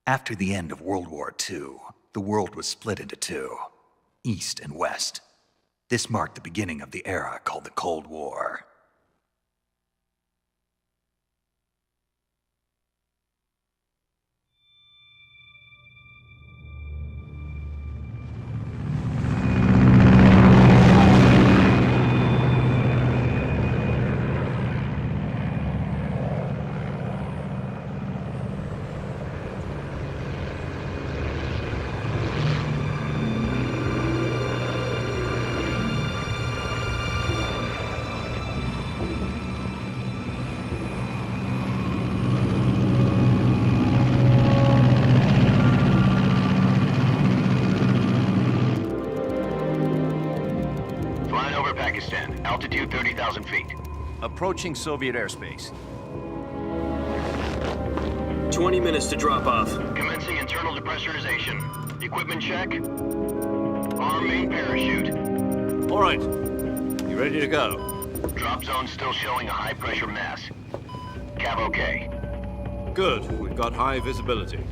After the end of World War II, the world was split into two, East and West. This marked the beginning of the era called the Cold War. Altitude 30,000 feet. Approaching Soviet airspace. 20 minutes to drop off. Commencing internal depressurization. Equipment check. Arm main parachute. All right. You ready to go? Drop zone still showing a high pressure mass. Cav okay. Good. We've got high visibility.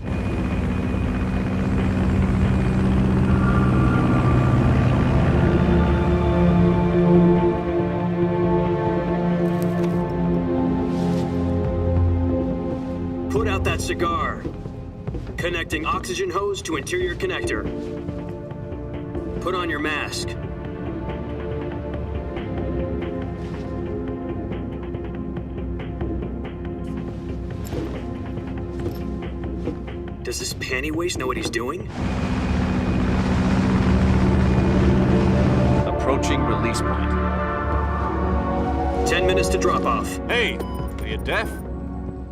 Put out that cigar. Connecting oxygen hose to interior connector. Put on your mask. Does this panty waste know what he's doing? Approaching release point. 10 minutes to drop off. Hey, are you deaf?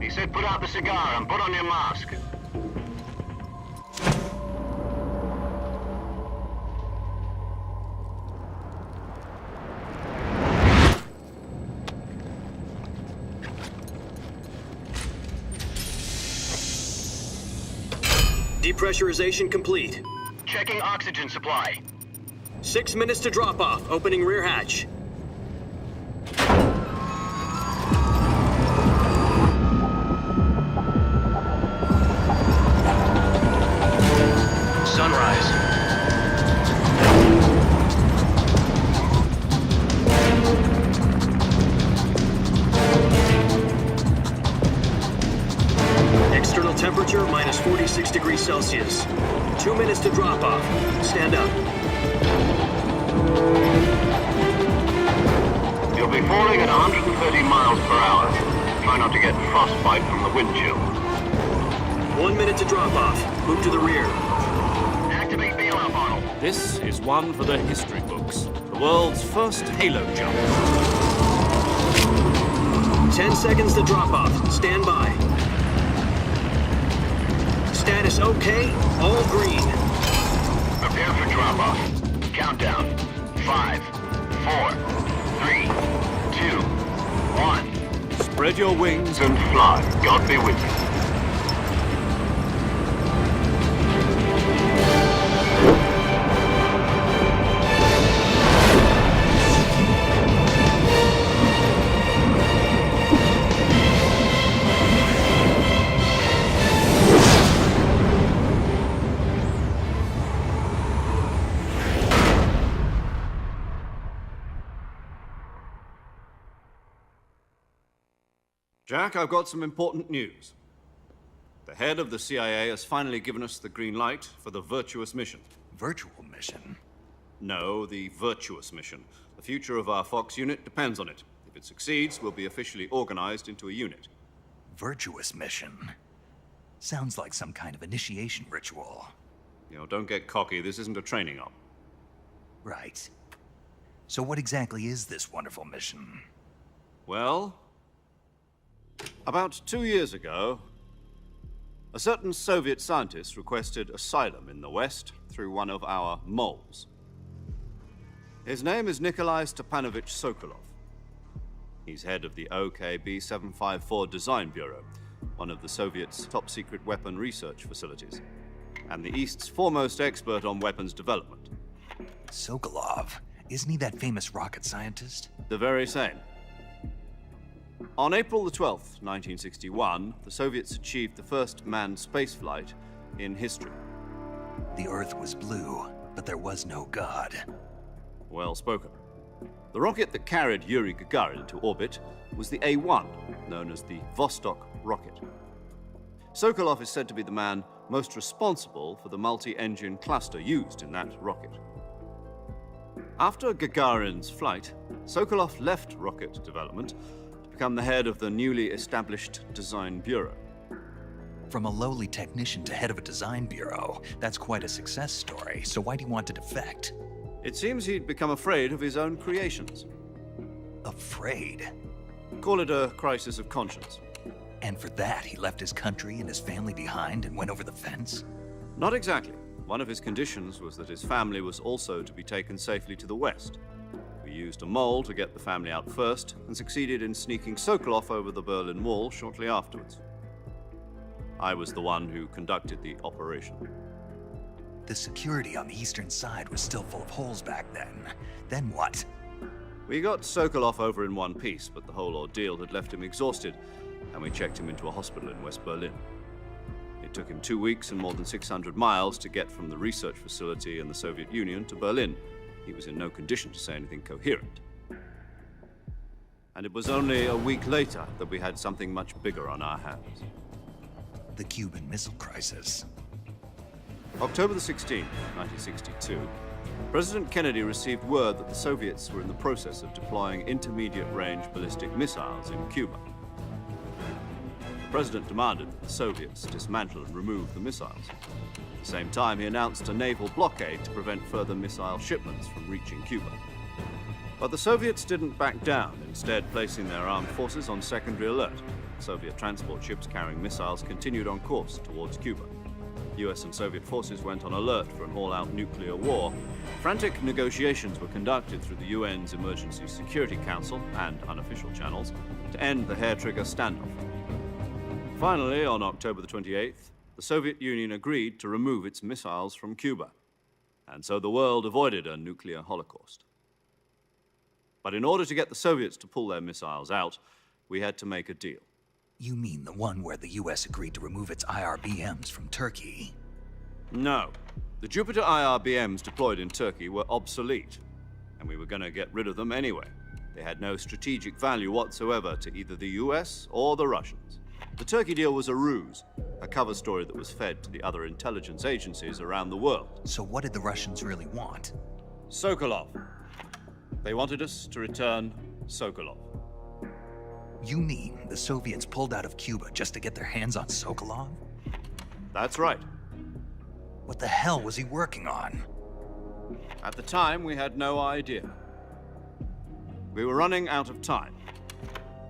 He said put out the cigar and put on your mask. Depressurization complete. Checking oxygen supply. 6 minutes to drop off. Opening rear hatch. Sunrise. External temperature minus 46 degrees Celsius. 2 minutes to drop off. Stand up. You'll be falling at 130 miles per hour. Try not to get frostbite from the wind chill. 1 minute to drop off. Move to the rear. Activate bailout model. This is one for the history books. The world's first halo jump. 10 seconds to drop off. Stand by. Status okay. All green. Prepare for drop-off. Countdown. 5, 4, 3, 2, 1. Spread your wings And fly. God be with you. Jack, I've got some important news. The head of the CIA has finally given us the green light for the Virtuous mission. Virtual mission? No, the Virtuous mission. The future of our Fox unit depends on it. If it succeeds, we'll be officially organized into a unit. Virtuous mission? Sounds like some kind of initiation ritual. You know, don't get cocky. This isn't a training op. Right. So what exactly is this wonderful mission? Well, about 2 years ago, a certain Soviet scientist requested asylum in the West through one of our moles. His name is Nikolai Stepanovich Sokolov. He's head of the OKB-754 Design Bureau, one of the Soviets' top-secret weapon research facilities, and the East's foremost expert on weapons development. Sokolov? Isn't he that famous rocket scientist? The very same. On April the 12th, 1961, the Soviets achieved the first manned spaceflight in history. The Earth was blue, but there was no God. Well spoken. The rocket that carried Yuri Gagarin into orbit was the A-1, known as the Vostok rocket. Sokolov is said to be the man most responsible for the multi-engine cluster used in that rocket. After Gagarin's flight, Sokolov left rocket development to become the head of the newly established Design Bureau. From a lowly technician to head of a design bureau, that's quite a success story, so why do you want to defect? It seems he'd become afraid of his own creations. Afraid? Call it a crisis of conscience. And for that, he left his country and his family behind and went over the fence? Not exactly. One of his conditions was that his family was also to be taken safely to the west. We used a mole to get the family out first and succeeded in sneaking Sokolov over the Berlin Wall shortly afterwards. I was the one who conducted the operation. The security on the eastern side was still full of holes back then. Then what? We got Sokolov over in one piece, but the whole ordeal had left him exhausted, and we checked him into a hospital in West Berlin. It took him 2 weeks and more than 600 miles to get from the research facility in the Soviet Union to Berlin. He was in no condition to say anything coherent. And it was only a week later that we had something much bigger on our hands. The Cuban Missile Crisis. October the 16th, 1962, President Kennedy received word that the Soviets were in the process of deploying intermediate-range ballistic missiles in Cuba. The President demanded that the Soviets dismantle and remove the missiles. At the same time, he announced a naval blockade to prevent further missile shipments from reaching Cuba. But the Soviets didn't back down, instead placing their armed forces on secondary alert. Soviet transport ships carrying missiles continued on course towards Cuba. US and Soviet forces went on alert for an all-out nuclear war. Frantic negotiations were conducted through the UN's Emergency Security Council and unofficial channels to end the hair-trigger standoff. Finally, on October the 28th, the Soviet Union agreed to remove its missiles from Cuba, and so the world avoided a nuclear holocaust. But in order to get the Soviets to pull their missiles out, we had to make a deal. You mean the one where the US agreed to remove its IRBMs from Turkey? No. The Jupiter IRBMs deployed in Turkey were obsolete, and we were going to get rid of them anyway. They had no strategic value whatsoever to either the US or the Russians. The Turkey deal was a ruse, a cover story that was fed to the other intelligence agencies around the world. So what did the Russians really want? Sokolov. They wanted us to return Sokolov. You mean the Soviets pulled out of Cuba just to get their hands on Sokolov? That's right. What the hell was he working on? At the time, we had no idea. We were running out of time.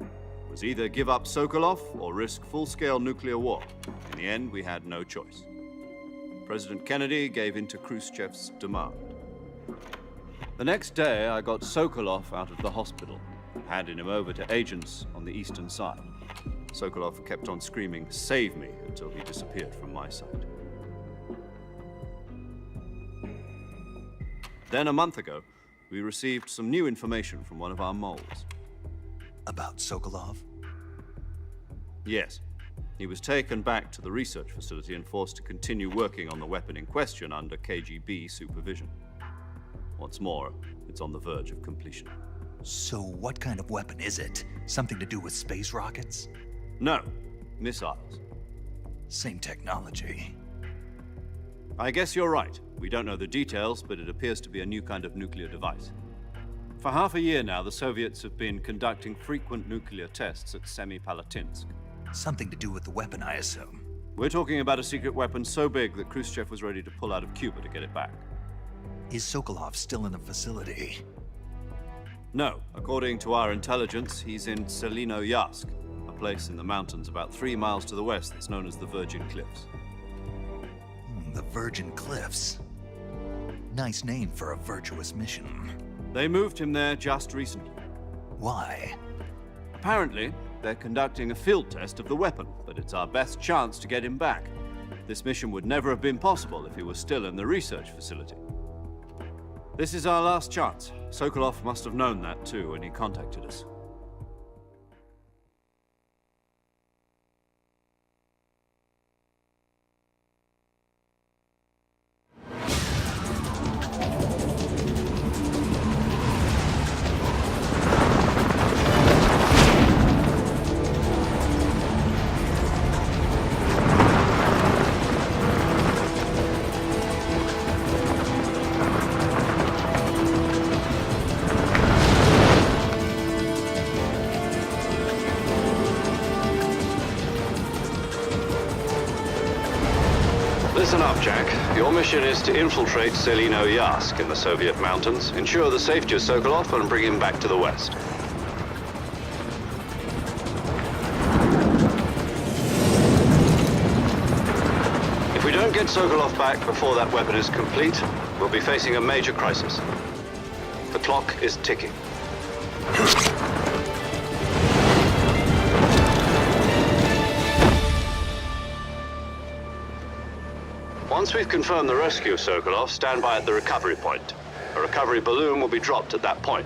It was either give up Sokolov or risk full-scale nuclear war. In the end, we had no choice. President Kennedy gave in to Khrushchev's demand. The next day, I got Sokolov out of the hospital, handing him over to agents on the eastern side. Sokolov kept on screaming, "Save me," until he disappeared from my sight. Then a month ago, we received some new information from one of our moles. About Sokolov? Yes. He was taken back to the research facility and forced to continue working on the weapon in question under KGB supervision. What's more, it's on the verge of completion. So what kind of weapon is it? Something to do with space rockets? No, missiles. Same technology. I guess you're right. We don't know the details, but it appears to be a new kind of nuclear device. For half a year now, the Soviets have been conducting frequent nuclear tests at Semipalatinsk. Something to do with the weapon, I assume. We're talking about a secret weapon so big that Khrushchev was ready to pull out of Cuba to get it back. Is Sokolov still in the facility? No. According to our intelligence, he's in Selinoyarsk, a place in the mountains about 3 miles to the west that's known as the Virgin Cliffs. The Virgin Cliffs. Nice name for a virtuous mission. They moved him there just recently. Why? Apparently, they're conducting a field test of the weapon, but it's our best chance to get him back. This mission would never have been possible if he was still in the research facility. This is our last chance. Sokolov must have known that too when he contacted us. mission is to infiltrate Selino-Yask in the Soviet mountains, ensure the safety of Sokolov, and bring him back to the West. If we don't get Sokolov back before that weapon is complete, we'll be facing a major crisis. The clock is ticking. Once we've confirmed the rescue of Sokolov, stand by at the recovery point. A recovery balloon will be dropped at that point.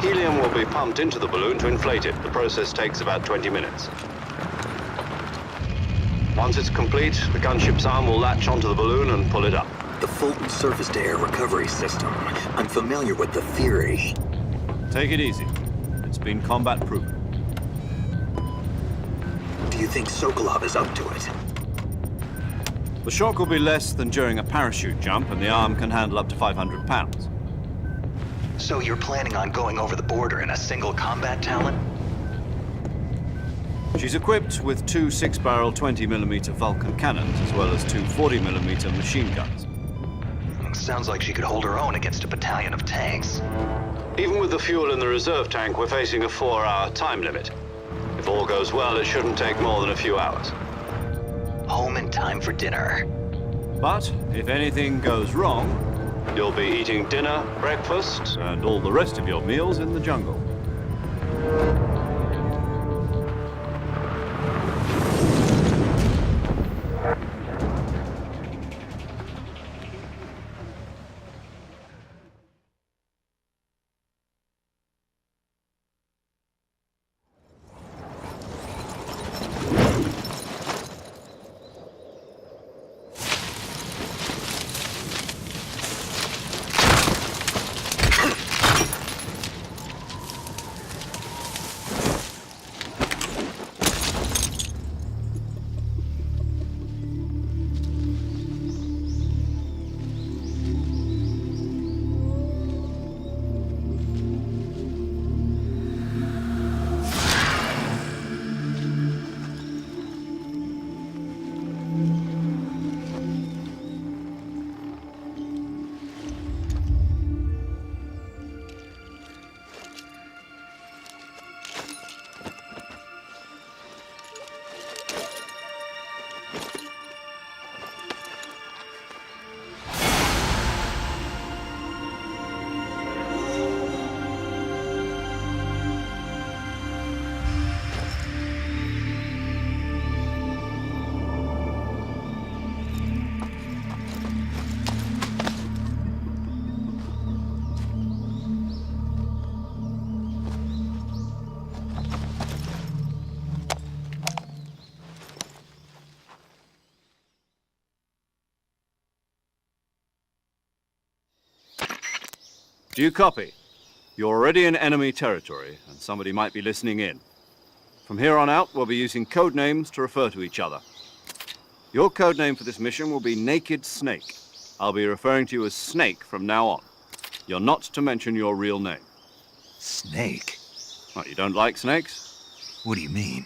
Helium will be pumped into the balloon to inflate it. The process takes about 20 minutes. Once it's complete, the gunship's arm will latch onto the balloon and pull it up. The Fulton surface-to-air recovery system. I'm familiar with the theory. Take it easy. It's been combat-proven. Do you think Sokolov is up to it? The shock will be less than during a parachute jump, and the arm can handle up to 500 pounds. So you're planning on going over the border in a single combat Talon? She's equipped with two 6-barrel 20mm Vulcan cannons, as well as two 40mm machine guns. Sounds like she could hold her own against a battalion of tanks. Even with the fuel in the reserve tank, we're facing a 4-hour time limit. If all goes well, it shouldn't take more than a few hours. Home in time for dinner. But if anything goes wrong, you'll be eating dinner, breakfast, and all the rest of your meals in the jungle. Do you copy? You're already in enemy territory, and somebody might be listening in. From here on out, we'll be using code names to refer to each other. Your code name for this mission will be Naked Snake. I'll be referring to you as Snake from now on. You're not to mention your real name. Snake? What, you don't like snakes? What do you mean?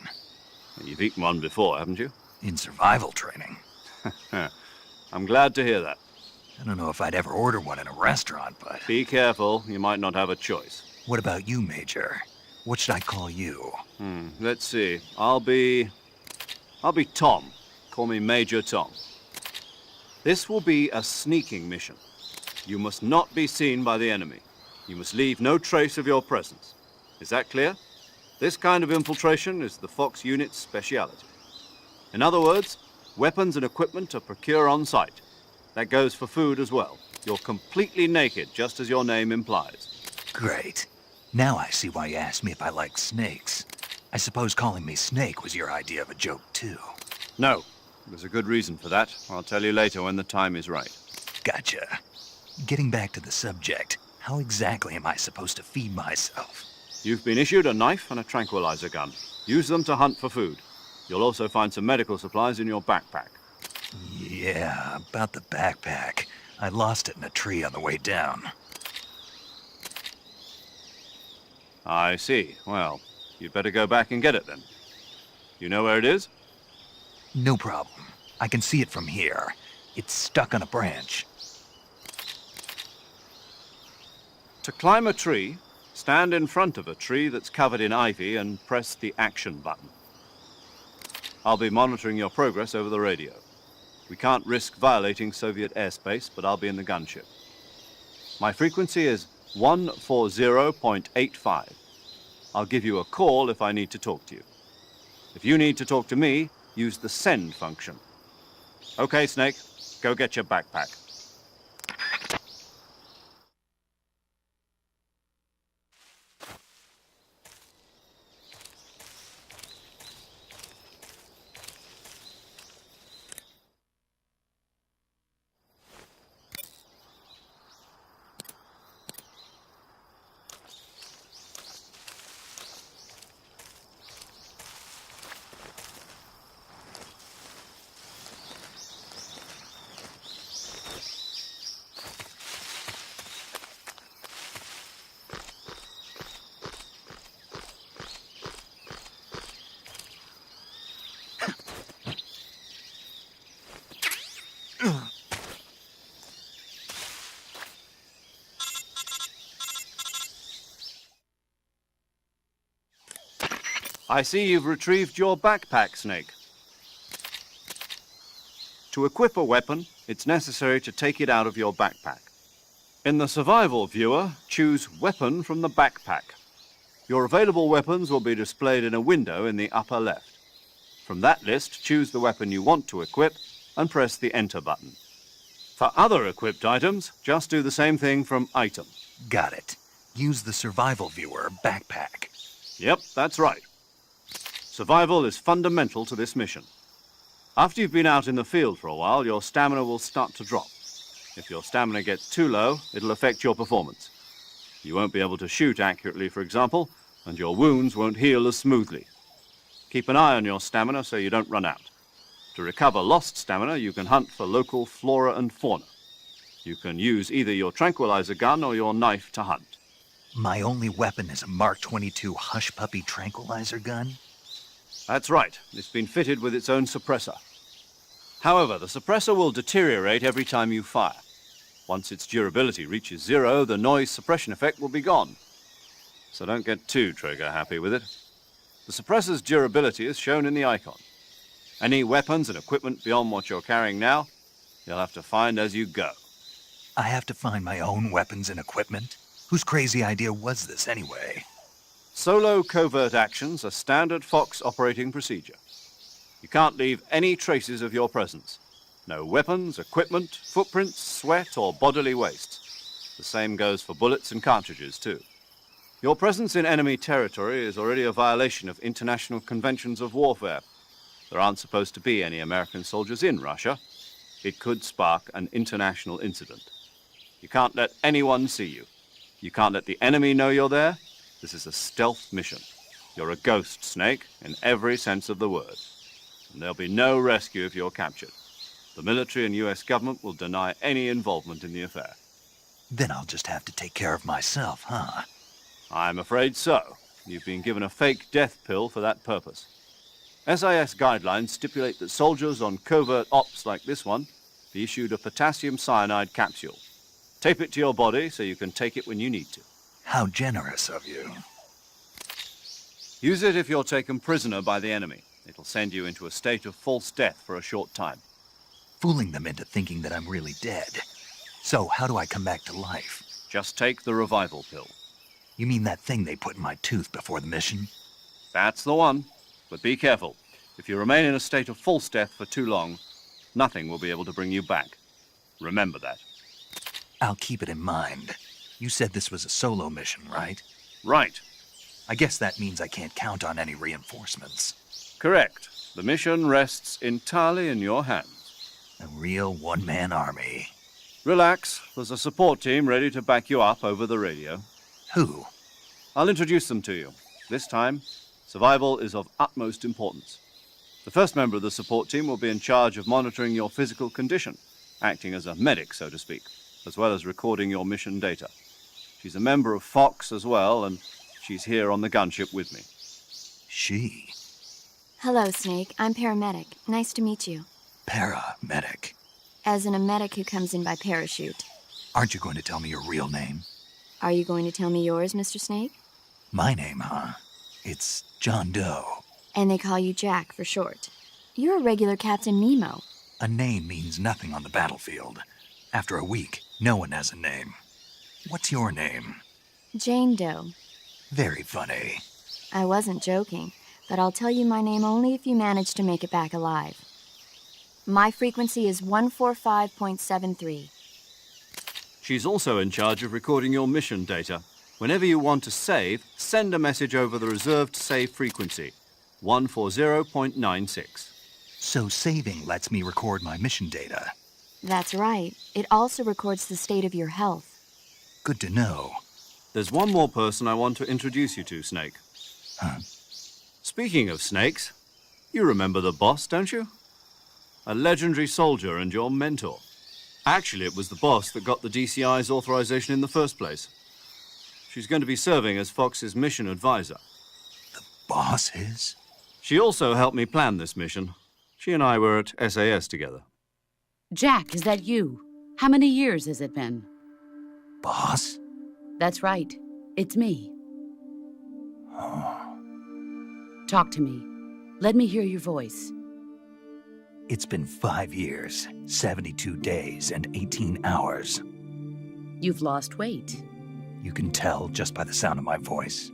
You've eaten one before, haven't you? In survival training. I'm glad to hear that. I don't know if I'd ever order one in a restaurant, but... Be careful, you might not have a choice. What about you, Major? What should I call you? Let's see. I'll be Tom. Call me Major Tom. This will be a sneaking mission. You must not be seen by the enemy. You must leave no trace of your presence. Is that clear? This kind of infiltration is the Fox unit's speciality. In other words, weapons and equipment are procured on site. That goes for food as well. You're completely naked, just as your name implies. Great. Now I see why you asked me if I like snakes. I suppose calling me Snake was your idea of a joke, too. No. There's a good reason for that. I'll tell you later when the time is right. Gotcha. Getting back to the subject, how exactly am I supposed to feed myself? You've been issued a knife and a tranquilizer gun. Use them to hunt for food. You'll also find some medical supplies in your backpack. Yeah, about the backpack. I lost it in a tree on the way down. I see. Well, you'd better go back and get it then. You know where it is? No problem. I can see it from here. It's stuck on a branch. To climb a tree, stand in front of a tree that's covered in ivy and press the action button. I'll be monitoring your progress over the radio. We can't risk violating Soviet airspace, but I'll be in the gunship. My frequency is 140.85. I'll give you a call if I need to talk to you. If you need to talk to me, use the send function. Okay, Snake, go get your backpack. I see you've retrieved your backpack, Snake. To equip a weapon, it's necessary to take it out of your backpack. In the survival viewer, choose Weapon from the backpack. Your available weapons will be displayed in a window in the upper left. From that list, choose the weapon you want to equip and press the Enter button. For other equipped items, just do the same thing from Item. Got it. Use the survival viewer backpack. Yep, that's right. Survival is fundamental to this mission. After you've been out in the field for a while, your stamina will start to drop. If your stamina gets too low, it'll affect your performance. You won't be able to shoot accurately, for example, and your wounds won't heal as smoothly. Keep an eye on your stamina so you don't run out. To recover lost stamina, you can hunt for local flora and fauna. You can use either your tranquilizer gun or your knife to hunt. My only weapon is a Mark 22 Hush Puppy tranquilizer gun? That's right. It's been fitted with its own suppressor. However, the suppressor will deteriorate every time you fire. Once its durability reaches 0, the noise suppression effect will be gone. So don't get too trigger-happy with it. The suppressor's durability is shown in the icon. Any weapons and equipment beyond what you're carrying now, you'll have to find as you go. I have to find my own weapons and equipment? Whose crazy idea was this anyway? Solo covert actions are standard Fox operating procedure. You can't leave any traces of your presence. No weapons, equipment, footprints, sweat, or bodily waste. The same goes for bullets and cartridges, too. Your presence in enemy territory is already a violation of international conventions of warfare. There aren't supposed to be any American soldiers in Russia. It could spark an international incident. You can't let anyone see you. You can't let the enemy know you're there. This is a stealth mission. You're a ghost, Snake, in every sense of the word. And there'll be no rescue if you're captured. The military and US government will deny any involvement in the affair. Then I'll just have to take care of myself, huh? I'm afraid so. You've been given a fake death pill for that purpose. SIS guidelines stipulate that soldiers on covert ops like this one be issued a potassium cyanide capsule. Tape it to your body so you can take it when you need to. How generous of you. Use it if you're taken prisoner by the enemy. It'll send you into a state of false death for a short time. Fooling them into thinking that I'm really dead. So how do I come back to life? Just take the revival pill. You mean that thing they put in my tooth before the mission? That's the one. But be careful. If you remain in a state of false death for too long, nothing will be able to bring you back. Remember that. I'll keep it in mind. You said this was a solo mission, right? Right. I guess that means I can't count on any reinforcements. Correct. The mission rests entirely in your hands. A real one-man army. Relax. There's a support team ready to back you up over the radio. Who? I'll introduce them to you. This time, survival is of utmost importance. The first member of the support team will be in charge of monitoring your physical condition, acting as a medic, so to speak, as well as recording your mission data. She's a member of Fox as well, and she's here on the gunship with me. She? Hello, Snake. I'm paramedic. Nice to meet you. Paramedic. as in a medic who comes in by parachute. Aren't you going to tell me your real name? Are you going to tell me yours, Mr. Snake? My name, huh? It's John Doe. And they call you Jack for short. You're a regular Captain Nemo. A name means nothing on the battlefield. After a week, no one has a name. What's your name? Jane Doe. Very funny. I wasn't joking, but I'll tell you my name only if you manage to make it back alive. My frequency is 145.73. She's also in charge of recording your mission data. Whenever you want to save, send a message over the reserved save frequency, 140.96. So saving lets me record my mission data. That's right. It also records the state of your health. Good to know. There's one more person I want to introduce you to, Snake. Huh? Speaking of snakes, you remember the boss, don't you? A legendary soldier and your mentor. Actually, it was the boss that got the DCI's authorization in the first place. She's going to be serving as Fox's mission advisor. The boss is? She also helped me plan this mission. She and I were at SAS together. Jack, is that you? How many years has it been? Boss? That's right. It's me. Talk to me. Let me hear your voice. It's been 5 years, 72 days, and 18 hours. You've lost weight. You can tell just by the sound of my voice.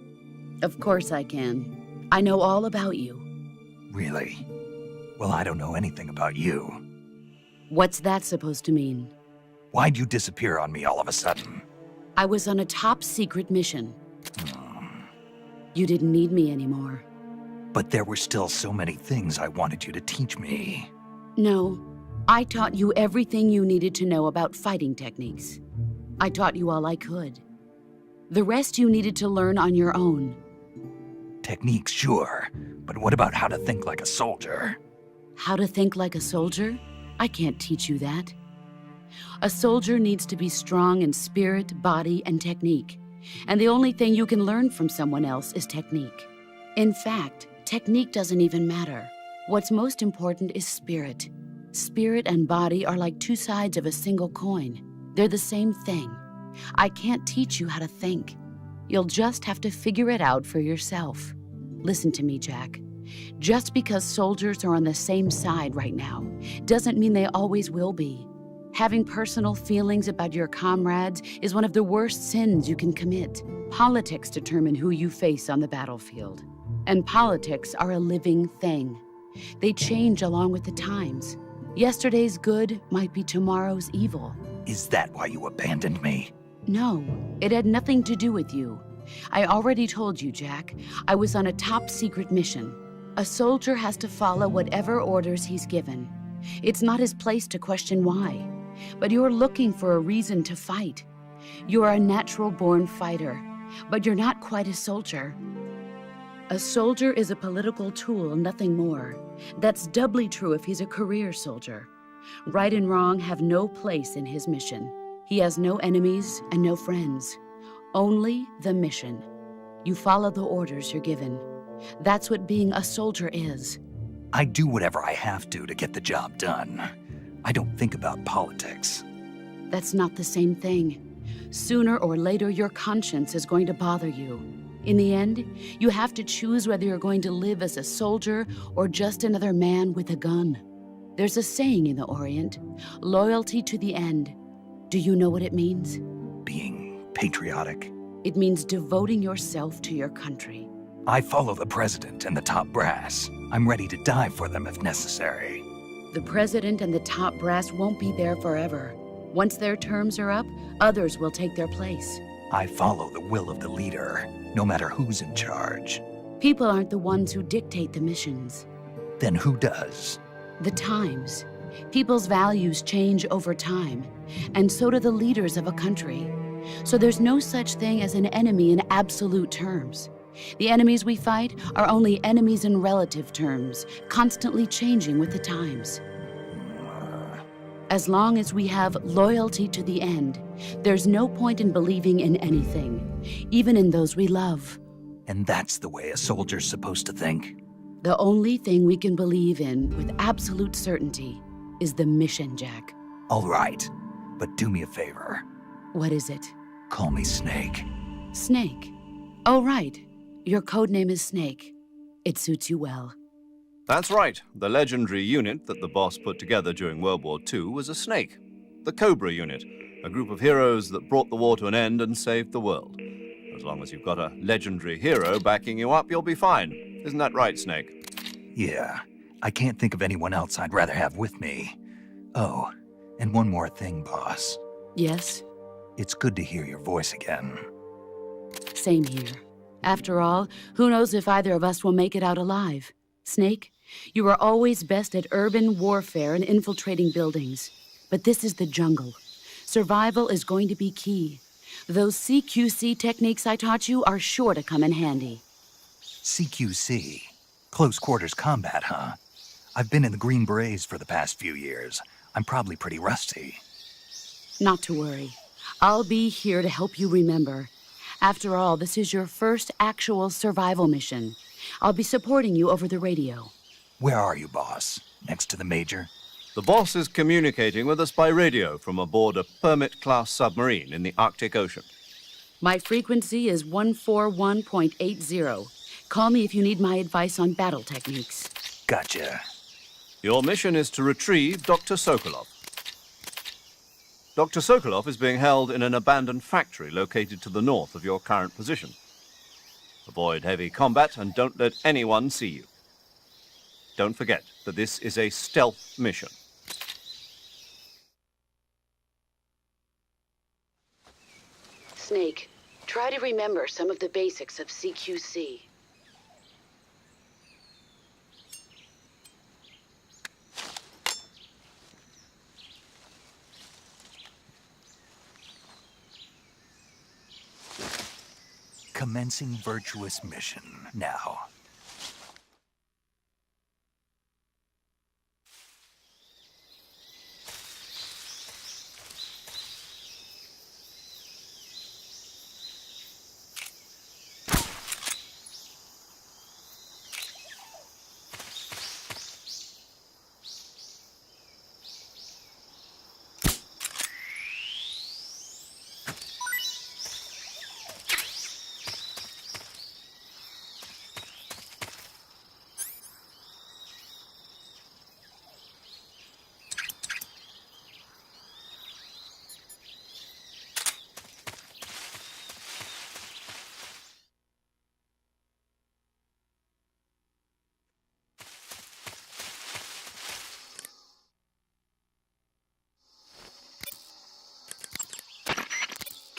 Of course I can. I know all about you. Really? Well, I don't know anything about you. What's that supposed to mean? Why'd you disappear on me all of a sudden? I was on a top-secret mission. You didn't need me anymore. But there were still so many things I wanted you to teach me. No, I taught you everything you needed to know about fighting techniques. I taught you all I could. The rest you needed to learn on your own. Techniques, sure. But what about how to think like a soldier? How to think like a soldier? I can't teach you that. A soldier needs to be strong in spirit, body, and technique. And the only thing you can learn from someone else is technique. In fact, technique doesn't even matter. What's most important is spirit. Spirit and body are like two sides of a single coin. They're the same thing. I can't teach you how to think. You'll just have to figure it out for yourself. Listen to me, Jack. Just because soldiers are on the same side right now doesn't mean they always will be. Having personal feelings about your comrades is one of the worst sins you can commit. Politics determine who you face on the battlefield. And politics are a living thing. They change along with the times. Yesterday's good might be tomorrow's evil. Is that why you abandoned me? No, it had nothing to do with you. I already told you, Jack. I was on a top-secret mission. A soldier has to follow whatever orders he's given. It's not his place to question why. But you're looking for a reason to fight. You're a natural-born fighter, but you're not quite a soldier. A soldier is a political tool, nothing more. That's doubly true if he's a career soldier. Right and wrong have no place in his mission. He has no enemies and no friends. Only the mission. You follow the orders you're given. That's what being a soldier is. I do whatever I have to get the job done. I don't think about politics. That's not the same thing. Sooner or later, your conscience is going to bother you. In the end, you have to choose whether you're going to live as a soldier or just another man with a gun. There's a saying in the Orient, loyalty to the end. Do you know what it means? Being patriotic. It means devoting yourself to your country. I follow the president and the top brass. I'm ready to die for them if necessary. The president and the top brass won't be there forever. Once their terms are up, others will take their place. I follow the will of the leader, no matter who's in charge. People aren't the ones who dictate the missions. Then who does? The times. People's values change over time, and so do the leaders of a country. So there's no such thing as an enemy in absolute terms. The enemies we fight are only enemies in relative terms, constantly changing with the times. As long as we have loyalty to the end, there's no point in believing in anything, even in those we love. And that's the way a soldier's supposed to think? The only thing we can believe in with absolute certainty is the mission, Jack. All right, but do me a favor. What is it? Call me Snake. Snake. Oh, right. Your code name is Snake. It suits you well. That's right. The legendary unit that the boss put together during World War II was a snake. The Cobra unit, a group of heroes that brought the war to an end and saved the world. As long as you've got a legendary hero backing you up, you'll be fine. Isn't that right, Snake? Yeah, I can't think of anyone else I'd rather have with me. Oh, and one more thing, boss. Yes? It's good to hear your voice again. Same here. After all, who knows if either of us will make it out alive? Snake, you are always best at urban warfare and infiltrating buildings. But this is the jungle. Survival is going to be key. Those CQC techniques I taught you are sure to come in handy. CQC? Close quarters combat, huh? I've been in the Green Berets for the past few years. I'm probably pretty rusty. Not to worry. I'll be here to help you remember. After all, this is your first actual survival mission. I'll be supporting you over the radio. Where are you, boss? Next to the Major? The boss is communicating with us by radio from aboard a Permit-class submarine in the Arctic Ocean. My frequency is 141.80. Call me if you need my advice on battle techniques. Gotcha. Your mission is to retrieve Dr. Sokolov. Dr. Sokolov is being held in an abandoned factory located to the north of your current position. Avoid heavy combat and don't let anyone see you. Don't forget that this is a stealth mission. Snake, try to remember some of the basics of CQC. Commencing Virtuous mission now.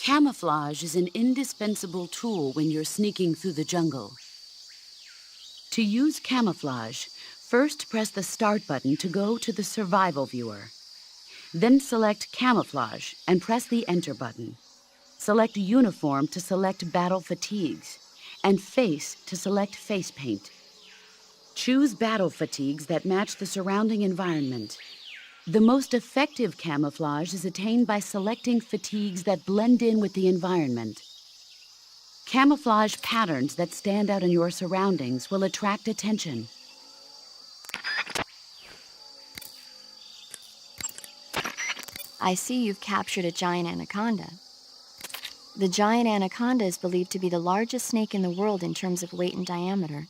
Camouflage is an indispensable tool when you're sneaking through the jungle. To use camouflage, first press the Start button to go to the Survival viewer. Then select Camouflage and press the Enter button. Select Uniform to select Battle Fatigues, and Face to select Face Paint. Choose battle fatigues that match the surrounding environment. The most effective camouflage is attained by selecting fatigues that blend in with the environment. Camouflage patterns that stand out in your surroundings will attract attention. I see you've captured a giant anaconda. The giant anaconda is believed to be the largest snake in the world in terms of weight and diameter.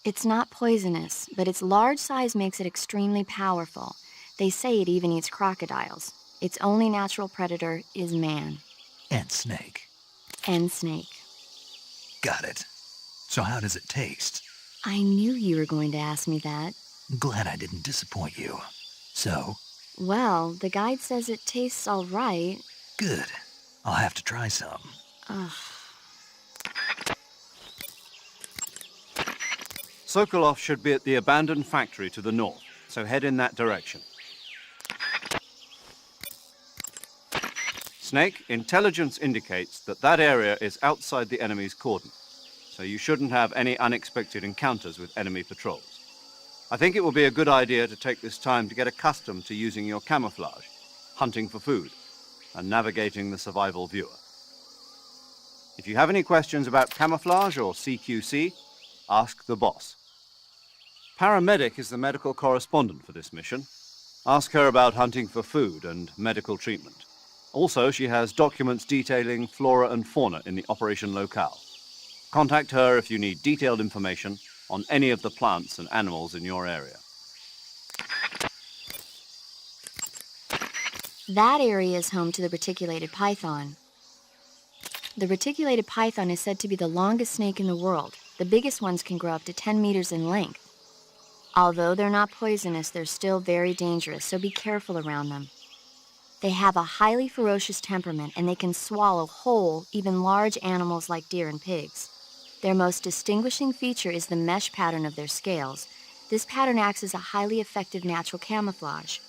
It's not poisonous, but its large size makes it extremely powerful. They say it even eats crocodiles. Its only natural predator is man. And Snake. And Snake. Got it. So how does it taste? I knew you were going to ask me that. Glad I didn't disappoint you. So? Well, the guide says it tastes all right. Good. I'll have to try some. Ugh. Sokolov should be at the abandoned factory to the north, so head in that direction. Snake, intelligence indicates that that area is outside the enemy's cordon, so you shouldn't have any unexpected encounters with enemy patrols. I think it will be a good idea to take this time to get accustomed to using your camouflage, hunting for food, and navigating the survival viewer. If you have any questions about camouflage or CQC, ask the boss. Paramedic is the medical correspondent for this mission. Ask her about hunting for food and medical treatment. Also, she has documents detailing flora and fauna in the operation locale. Contact her if you need detailed information on any of the plants and animals in your area. That area is home to the reticulated python. The reticulated python is said to be the longest snake in the world. The biggest ones can grow up to 10 meters in length. Although they're not poisonous, they're still very dangerous, so be careful around them. They have a highly ferocious temperament, and they can swallow whole, even large animals like deer and pigs. Their most distinguishing feature is the mesh pattern of their scales. This pattern acts as a highly effective natural camouflage.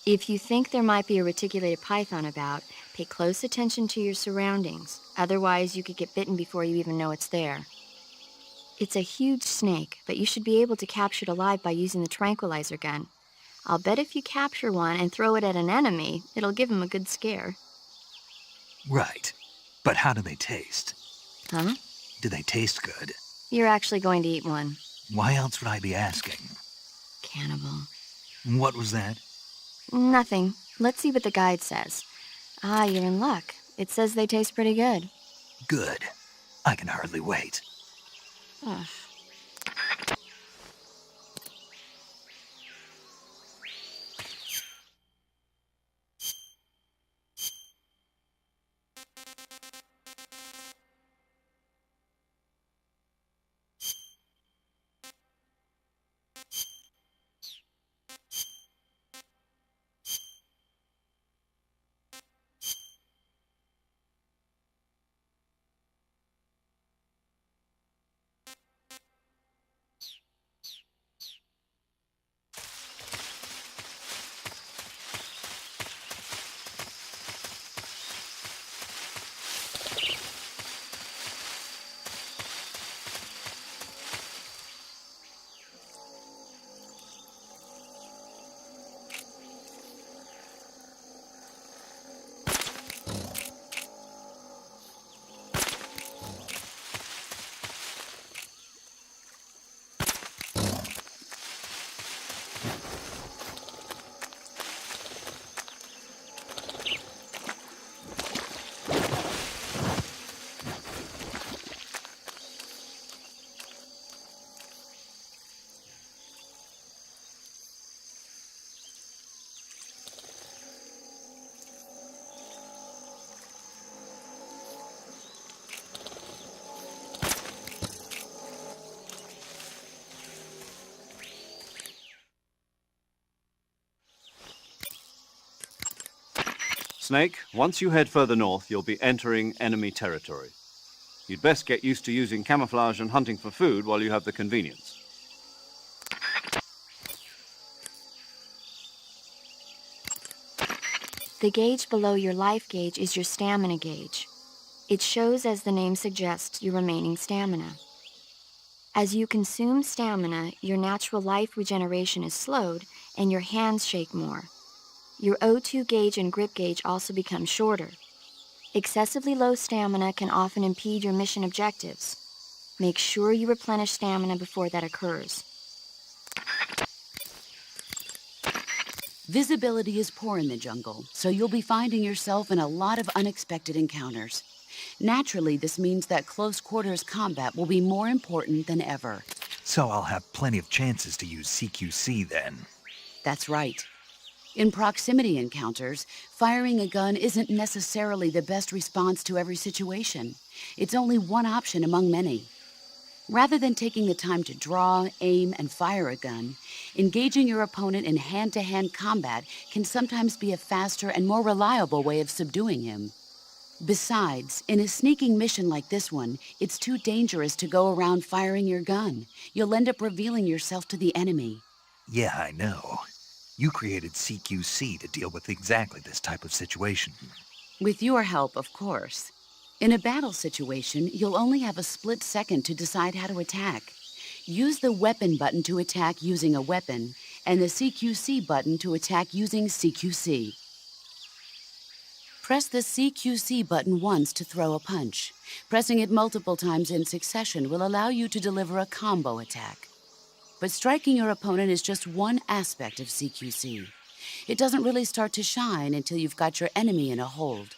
If you think there might be a reticulated python about, pay close attention to your surroundings. Otherwise, you could get bitten before you even know it's there. It's a huge snake, but you should be able to capture it alive by using the tranquilizer gun. I'll bet if you capture one and throw it at an enemy, it'll give him a good scare. Right. But how do they taste? Huh? Do they taste good? You're actually going to eat one. Why else would I be asking? Cannibal. What was that? Nothing. Let's see what the guide says. Ah, you're in luck. It says they taste pretty good. Good. I can hardly wait. Ugh. Snake, once you head further north, you'll be entering enemy territory. You'd best get used to using camouflage and hunting for food while you have the convenience. The gauge below your life gauge is your stamina gauge. It shows, as the name suggests, your remaining stamina. As you consume stamina, your natural life regeneration is slowed and your hands shake more. Your O2 gauge and grip gauge also become shorter. Excessively low stamina can often impede your mission objectives. Make sure you replenish stamina before that occurs. Visibility is poor in the jungle, so you'll be finding yourself in a lot of unexpected encounters. Naturally, this means that close quarters combat will be more important than ever. So I'll have plenty of chances to use CQC then. That's right. In proximity encounters, firing a gun isn't necessarily the best response to every situation. It's only one option among many. Rather than taking the time to draw, aim, and fire a gun, engaging your opponent in hand-to-hand combat can sometimes be a faster and more reliable way of subduing him. Besides, in a sneaking mission like this one, it's too dangerous to go around firing your gun. You'll end up revealing yourself to the enemy. Yeah, I know. You created CQC to deal with exactly this type of situation. With your help, of course. In a battle situation, you'll only have a split second to decide how to attack. Use the weapon button to attack using a weapon, and the CQC button to attack using CQC. Press the CQC button once to throw a punch. Pressing it multiple times in succession will allow you to deliver a combo attack. But striking your opponent is just one aspect of CQC. It doesn't really start to shine until you've got your enemy in a hold.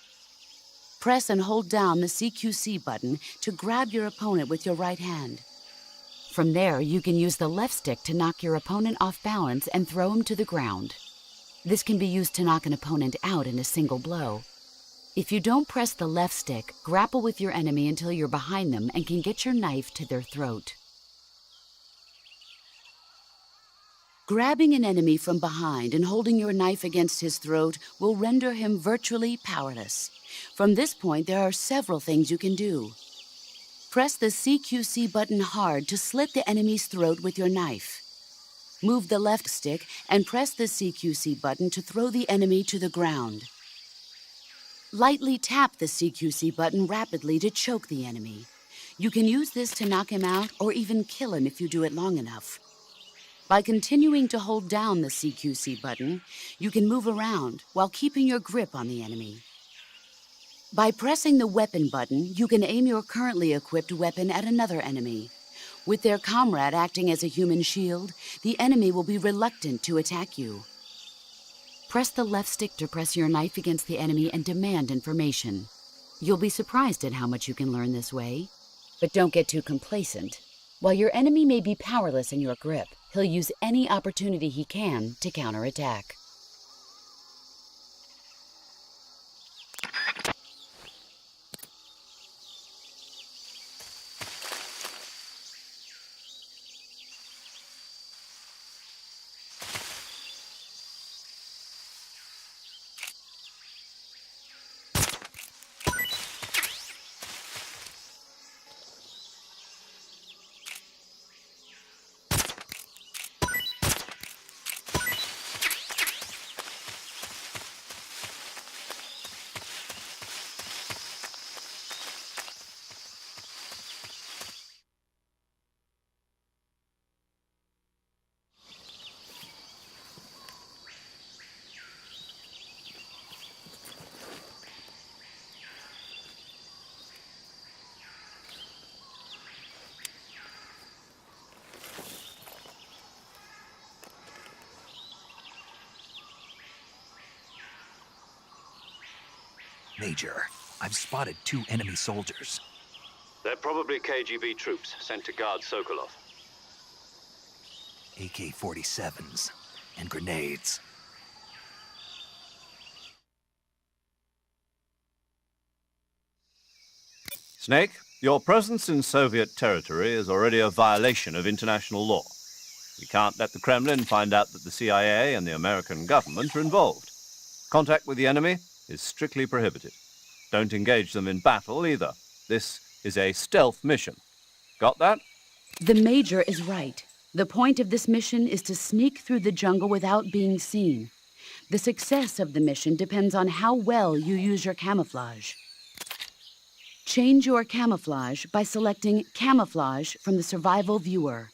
Press and hold down the CQC button to grab your opponent with your right hand. From there, you can use the left stick to knock your opponent off balance and throw him to the ground. This can be used to knock an opponent out in a single blow. If you don't press the left stick, grapple with your enemy until you're behind them and can get your knife to their throat. Grabbing an enemy from behind and holding your knife against his throat will render him virtually powerless. From this point, there are several things you can do. Press the CQC button hard to slit the enemy's throat with your knife. Move the left stick and press the CQC button to throw the enemy to the ground. Lightly tap the CQC button rapidly to choke the enemy. You can use this to knock him out or even kill him if you do it long enough. By continuing to hold down the CQC button, you can move around while keeping your grip on the enemy. By pressing the weapon button, you can aim your currently equipped weapon at another enemy. With their comrade acting as a human shield, the enemy will be reluctant to attack you. Press the left stick to press your knife against the enemy and demand information. You'll be surprised at how much you can learn this way. But don't get too complacent. While your enemy may be powerless in your grip, he'll use any opportunity he can to counterattack. Major, I've spotted 2 enemy soldiers. They're probably KGB troops sent to guard Sokolov. AK-47s and grenades. Snake, your presence in Soviet territory is already a violation of international law. We can't let the Kremlin find out that the CIA and the American government are involved. Contact with the enemy is strictly prohibited. Don't engage them in battle either. This is a stealth mission. Got that? The Major is right. The point of this mission is to sneak through the jungle without being seen. The success of the mission depends on how well you use your camouflage. Change your camouflage by selecting Camouflage from the Survival Viewer.